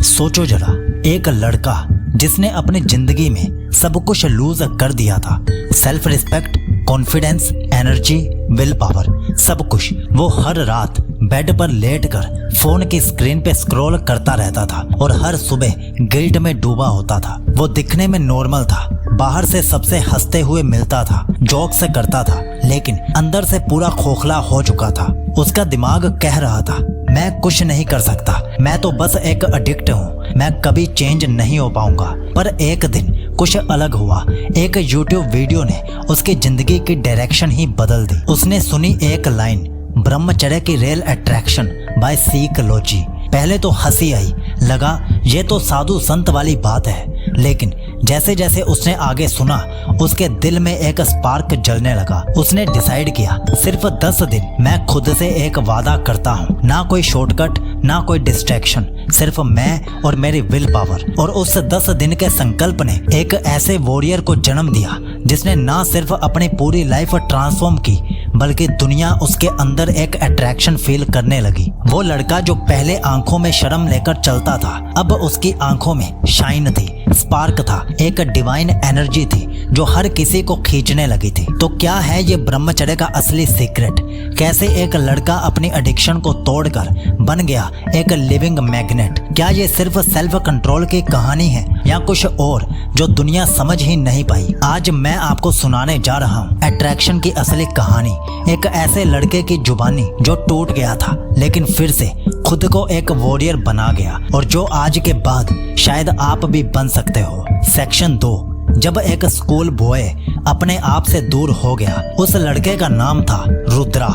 सोचो जरा, एक लड़का जिसने अपनी जिंदगी में सब कुछ लूज कर दिया था, self respect, confidence, energy, will power, सब कुछ। वो हर रात बेड पर लेटकर फोन की स्क्रीन पे स्क्रॉल करता रहता था और हर सुबह गिल्ट में डूबा होता था। वो दिखने में नॉर्मल था, बाहर से सबसे हंसते हुए मिलता था, जोक से करता था, लेकिन अंदर से पूरा खोखला हो चुका था। उसका दिमाग कह रहा था, मैं कुछ नहीं कर सकता, मैं तो बस एक एडिक्ट हूँ, मैं कभी चेंज नहीं हो पाऊंगा। पर एक दिन कुछ अलग हुआ। एक यूट्यूब वीडियो ने उसकी जिंदगी की डायरेक्शन ही बदल दी। उसने सुनी एक लाइन, ब्रह्मचर्य की रियल अट्रैक्शन बाय साइकोलॉजी। पहले तो हंसी आई, लगा ये तो साधु संत वाली बात है, लेकिन जैसे जैसे उसने आगे सुना उसके दिल में एक स्पार्क जलने लगा। उसने डिसाइड किया, सिर्फ 10 दिन मैं खुद से एक वादा करता हूँ, ना कोई शॉर्टकट, ना कोई डिस्ट्रैक्शन, सिर्फ मैं और मेरी विल पावर। और उस 10 दिन के संकल्प ने एक ऐसे वॉरियर को जन्म दिया जिसने ना सिर्फ अपनी पूरी लाइफ ट्रांसफॉर्म की, बल्कि दुनिया उसके अंदर एक अट्रैक्शन फील करने लगी। वो लड़का जो पहले आंखों में शर्म लेकर चलता था, अब उसकी आंखों में शाइन थी, स्पार्क था, एक डिवाइन एनर्जी थी जो हर किसी को खींचने लगी थी। तो क्या है ये ब्रह्मचर्य का असली सीक्रेट? कैसे एक लड़का अपनी एडिक्शन को तोड़कर बन गया एक लिविंग मैग्नेट? क्या ये सिर्फ सेल्फ कंट्रोल की कहानी है या कुछ और जो दुनिया समझ ही नहीं पाई? आज मैं आपको सुनाने जा रहा हूँ अट्रैक्शन की असली कहानी, एक ऐसे लड़के की जुबानी जो टूट गया था लेकिन फिर से खुद को एक वॉरियर बना गया, और जो आज के बाद शायद आप भी बन सकते हो। सेक्शन 2, जब एक स्कूल बॉय अपने आप से दूर हो गया। उस लड़के का नाम था रुद्रा।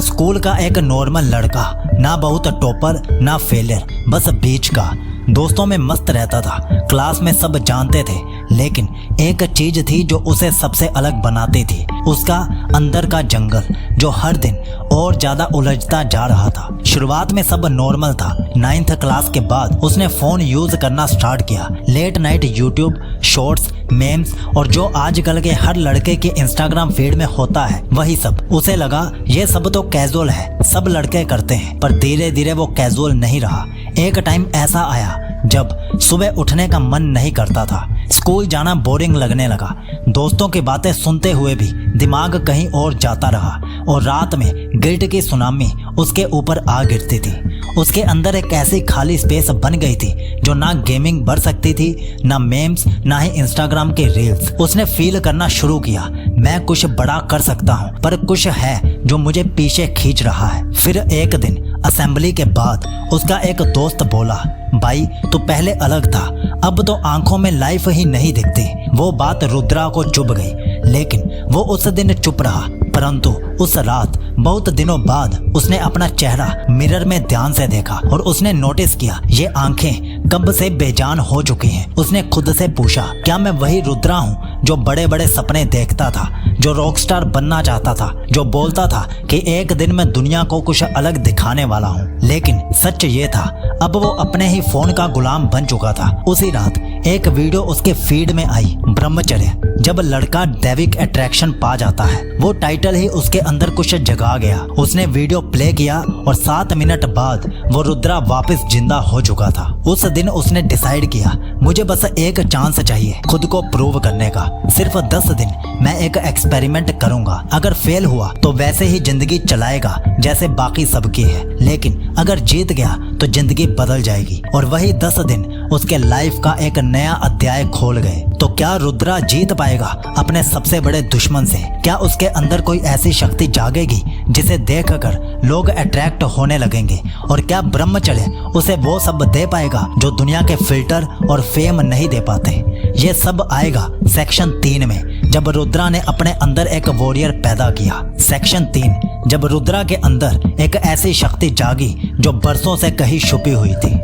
स्कूल का एक नॉर्मल लड़का, ना बहुत टॉपर ना फेलियर, बस बीच का। दोस्तों में मस्त रहता था, क्लास में सब जानते थे, लेकिन एक चीज थी जो उसे सबसे अलग बनाती थी, उसका अंदर का जंगल जो हर दिन और ज्यादा उलझता जा रहा था। शुरुआत में सब नॉर्मल था। 9th क्लास के बाद उसने फोन यूज करना स्टार्ट किया, late night YouTube shorts, memes और जो आजकल के हर लड़के के इंस्टाग्राम फीड में होता है वही सब। उसे लगा ये सब तो कैजुअल है, सब लड़के करते हैं, पर धीरे धीरे वो कैजुअल नहीं रहा। एक टाइम ऐसा आया जब सुबह उठने का मन नहीं करता था, स्कूल जाना बोरिंग लगने लगा, दोस्तों की बातें सुनते हुए भी दिमाग कहीं और जाता रहा, और रात में गिल्ट की सुनामी उसके ऊपर आ गिरती थी। उसके अंदर एक ऐसी खाली स्पेस बन गई थी जो ना गेमिंग बढ़ सकती थी, ना मेम्स, ना ही इंस्टाग्राम के रील्स। उसने फील करना शुरू किया, मैं कुछ बड़ा कर सकता हूँ, पर कुछ है जो मुझे पीछे खींच रहा है। फिर एक दिन असेंबली के बाद उसका एक दोस्त बोला, भाई तू पहले अलग था, अब तो आंखों में लाइफ ही नहीं दिखती। वो बात रुद्रा को चुभ गई, लेकिन वो उस दिन चुप रहा। परंतु उस रात बहुत दिनों बाद उसने अपना चेहरा मिरर में ध्यान से देखा और उसने नोटिस किया ये आंखें कब से बेजान हो चुकी हैं। उसने खुद से पूछा, क्या मैं वही रुद्रा हूँ जो बड़े बड़े सपने देखता था, जो रॉकस्टार बनना चाहता था, जो बोलता था कि एक दिन मैं दुनिया को कुछ अलग दिखाने वाला हूँ? लेकिन सच ये था, अब वो अपने ही फोन का गुलाम बन चुका था। उसी रात एक वीडियो उसके फीड में आई, ब्रह्मचर्य, जब लड़का दैविक अट्रैक्शन पा जाता है। वो टाइटल ही उसके अंदर कुछ जगा गया। उसने वीडियो प्ले किया और 7 मिनट बाद वो रुद्रा वापस जिंदा हो चुका था। उस दिन उसने डिसाइड किया, मुझे बस एक चांस चाहिए खुद को प्रूव करने का। सिर्फ 10 दिन मैं एक एक्सपेरिमेंट करूंगा, अगर फेल हुआ तो वैसे ही जिंदगी चलाएगा जैसे बाकी सबकी है, लेकिन अगर जीत गया तो जिंदगी बदल जाएगी। और वही 10 दिन उसके लाइफ का एक नया अध्याय खोल गए। तो क्या रुद्रा जीत पाएगा अपने सबसे बड़े दुश्मन से? क्या उसके अंदर कोई ऐसी शक्ति जागेगी जिसे देखकर लोग अट्रैक्ट होने लगेंगे? और क्या ब्रह्मचर्य उसे वो सब दे पाएगा जो दुनिया के फिल्टर और फेम नहीं दे पाते? ये सब आएगा सेक्शन 3 में, जब रुद्रा ने अपने अंदर एक वॉरियर पैदा किया। सेक्शन 3, जब रुद्रा के अंदर एक ऐसी शक्ति जागी जो बरसों से कहीं छुपी हुई थी।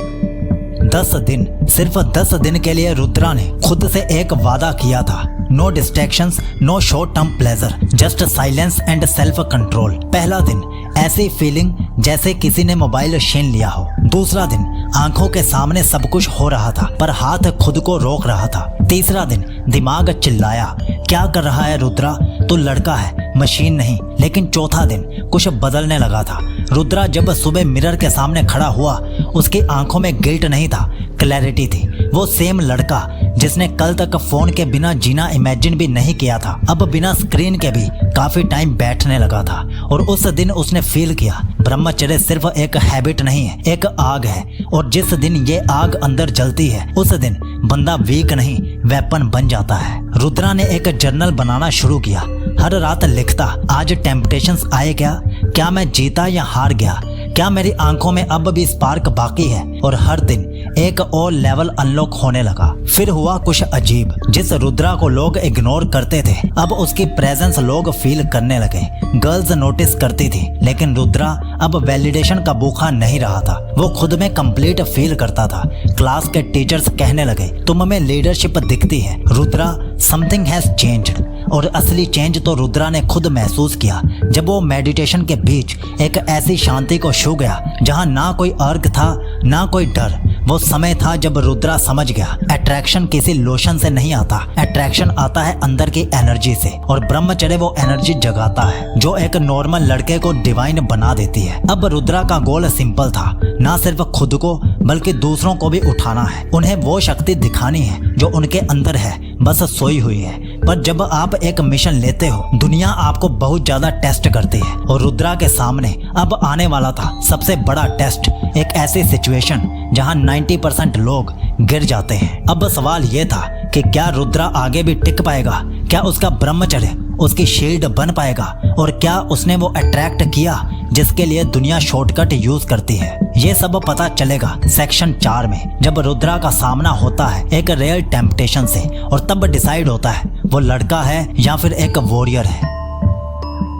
10 दिन, सिर्फ 10 दिन के लिए रुद्रा ने खुद से एक वादा किया था, no distractions, no short term pleasure, just silence and self control. पहला दिन, ऐसी फीलिंग जैसे किसी ने मोबाइल छीन लिया हो। दूसरा दिन, आंखों के सामने सब कुछ हो रहा था पर हाथ खुद को रोक रहा था। तीसरा दिन, दिमाग चिल्लाया, क्या कर रहा है रुद्रा, तू लड़का है, मशीन नहीं। लेकिन चौथा दिन कुछ बदलने लगा था। रुद्रा जब सुबह मिरर के सामने खड़ा हुआ, उसकी आंखों में गिल्ट नहीं था, क्लैरिटी थी। वो सेम लड़का जिसने कल तक फोन के बिना जीना इमेजिन भी नहीं किया था, अब बिना स्क्रीन के भी काफी टाइम बैठने लगा था। और उस दिन उसने फील किया ब्रह्मचर्य सिर्फ एक हैबिट नहीं है, एक आग है। और जिस दिन ये आग अंदर जलती है, उस दिन बंदा वीक नहीं, वेपन बन जाता है। रुद्रा ने एक जर्नल बनाना शुरू किया। हर रात लिखता, आज टेम्पटेशंस आए क्या मैं जीता या हार गया, क्या मेरी आंखों में अब भी स्पार्क बाकी है। और हर दिन एक और लेवल अनलॉक होने लगा। फिर हुआ कुछ अजीब। जिस रुद्रा को लोग इग्नोर करते थे, अब उसकी प्रेजेंस लोग फील करने लगे। गर्ल्स नोटिस करती थी, लेकिन रुद्रा अब वैलिडेशन का भूखा नहीं रहा था। वो खुद में कंप्लीट फील करता था। क्लास के टीचर्स कहने लगे, तुम में लीडरशिप दिखती है रुद्रा, समथिंग हैज चेंज्ड। और असली चेंज तो रुद्रा ने खुद महसूस किया जब वो मेडिटेशन के बीच एक ऐसी शांति को छू गया जहां ना कोई अर्घ था, ना कोई डर। वो समय था जब रुद्रा समझ गया, अट्रैक्शन किसी लोशन से नहीं आता, अट्रैक्शन आता है अंदर की एनर्जी से। और ब्रह्मचर्य वो एनर्जी जगाता है जो एक नॉर्मल लड़के को डिवाइन बना देती है। अब रुद्रा का गोल सिंपल था, ना सिर्फ खुद को बल्कि दूसरों को भी उठाना है। उन्हें वो शक्ति दिखानी है जो उनके अंदर है, बस सोई हुई है। पर जब आप एक मिशन लेते हो, दुनिया आपको बहुत ज्यादा टेस्ट करती है। और रुद्रा के सामने अब आने वाला था सबसे बड़ा टेस्ट, एक ऐसी सिचुएशन जहां 90% लोग गिर जाते हैं। अब सवाल यह था कि क्या रुद्रा आगे भी टिक पाएगा, क्या उसका ब्रह्मचर्य उसकी शील्ड बन पाएगा, और क्या उसने वो अट्रैक्ट किया जिसके लिए दुनिया शॉर्टकट यूज करती है। ये सब पता चलेगा सेक्शन 4 में, जब रुद्रा का सामना होता है एक रियल टेम्पटेशन से, और तब डिसाइड होता है वो लड़का है या फिर एक वॉरियर है।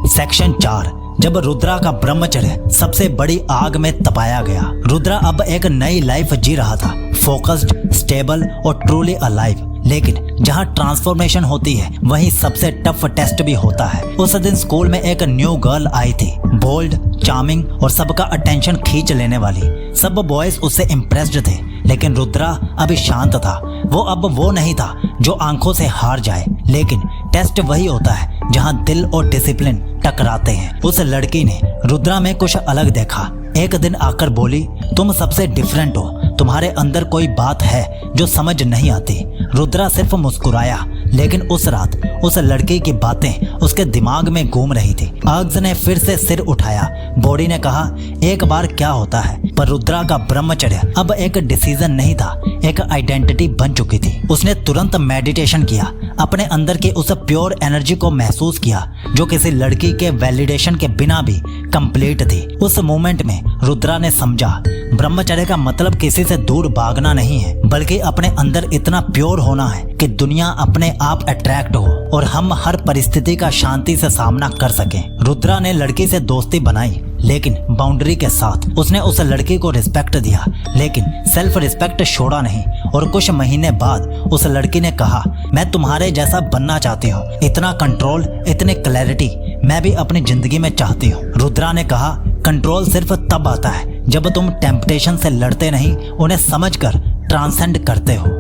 सेक्शन 4, जब रुद्रा का ब्रह्मचर्य सबसे बड़ी आग में तपाया गया। रुद्रा अब एक नई लाइफ जी रहा था, फोकस्ड, स्टेबल और ट्रूली अलाइव। लेकिन जहां ट्रांसफॉर्मेशन होती है, वहीं सबसे टफ टेस्ट भी होता है। उस दिन स्कूल में एक न्यू गर्ल आई थी, बोल्ड, चार्मिंग और सबका अटेंशन खींच लेने वाली। सब बॉयज उससे इम्प्रेस्ड थे, लेकिन रुद्रा अभी शांत था। वो अब वो नहीं था जो आंखों से हार जाए। लेकिन टेस्ट वही होता है जहां दिल और डिसिप्लिन टकराते हैं। उस लड़की ने रुद्रा में कुछ अलग देखा। एक दिन आकर बोली, तुम सबसे डिफरेंट हो, तुम्हारे अंदर कोई बात है जो समझ नहीं आती। रुद्रा सिर्फ मुस्कुराया, लेकिन उस रात उस लड़की की बातें उसके दिमाग में घूम रही थी। आग्स ने फिर से सिर उठाया। बॉडी ने कहा, एक बार क्या होता है। पर रुद्रा का ब्रह्मचर्य अब एक डिसीजन नहीं था, एक आइडेंटिटी बन चुकी थी। उसने तुरंत मेडिटेशन किया, अपने अंदर की उस प्योर एनर्जी को महसूस किया जो किसी लड़की के वैलिडेशन के बिना भी कंप्लीट थी। उस मोमेंट में रुद्रा ने समझा, ब्रह्मचर्य का मतलब किसी से दूर भागना नहीं है, बल्कि अपने अंदर इतना प्योर होना है कि दुनिया अपने आप अट्रैक्ट हो और हम हर परिस्थिति का शांति से सामना कर सकें। रुद्रा ने लड़की से दोस्ती बनाई, लेकिन बाउंड्री के साथ। उसने उस लड़की को रिस्पेक्ट दिया, लेकिन सेल्फ रिस्पेक्ट छोड़ा नहीं। और कुछ महीने बाद उस लड़की ने कहा, मैं तुम्हारे जैसा बनना चाहती हूँ, इतना कंट्रोल, इतनी क्लैरिटी मैं भी अपनी जिंदगी में चाहती हूँ। रुद्रा ने कहा, कंट्रोल सिर्फ तब आता है जब तुम टेम्पटेशन से लड़ते नहीं, उन्हें समझकर ट्रांसेंड करते हो।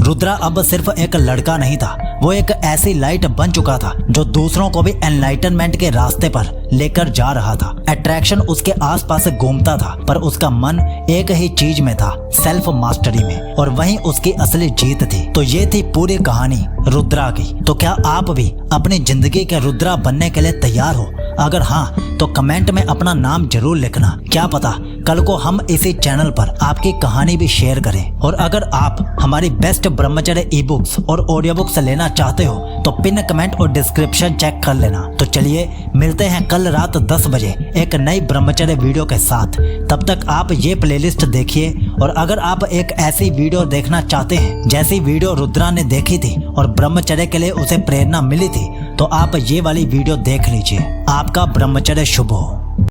रुद्रा अब सिर्फ एक लड़का नहीं था, वो एक ऐसी लाइट बन चुका था जो दूसरों को भी एनलाइटनमेंट के रास्ते पर लेकर जा रहा था। अट्रैक्शन उसके आसपास घूमता था, पर उसका मन एक ही चीज में था, सेल्फ मास्टरी में, और वहीं उसकी असली जीत थी। तो ये थी पूरी कहानी रुद्रा की। तो क्या आप भी अपनी जिंदगी के रुद्रा बनने के लिए तैयार हो? अगर हाँ, तो कमेंट में अपना नाम जरूर लिखना। क्या पता कल को हम इसी चैनल पर आपकी कहानी भी शेयर करें। और अगर आप हमारी बेस्ट ब्रह्मचर्य ई बुक्स और ऑडियो बुक्स लेना चाहते हो तो पिन कमेंट और डिस्क्रिप्शन चेक कर लेना। तो चलिए मिलते हैं कल रात 10 बजे एक नई ब्रह्मचर्य वीडियो के साथ। तब तक आप ये प्लेलिस्ट देखिए, और अगर आप एक ऐसी वीडियो देखना चाहते हैं जैसी वीडियो रुद्रा ने देखी थी और ब्रह्मचर्य के लिए उसे प्रेरणा मिली थी, तो आप ये वाली वीडियो देख लीजिए। आपका ब्रह्मचर्य शुभ हो।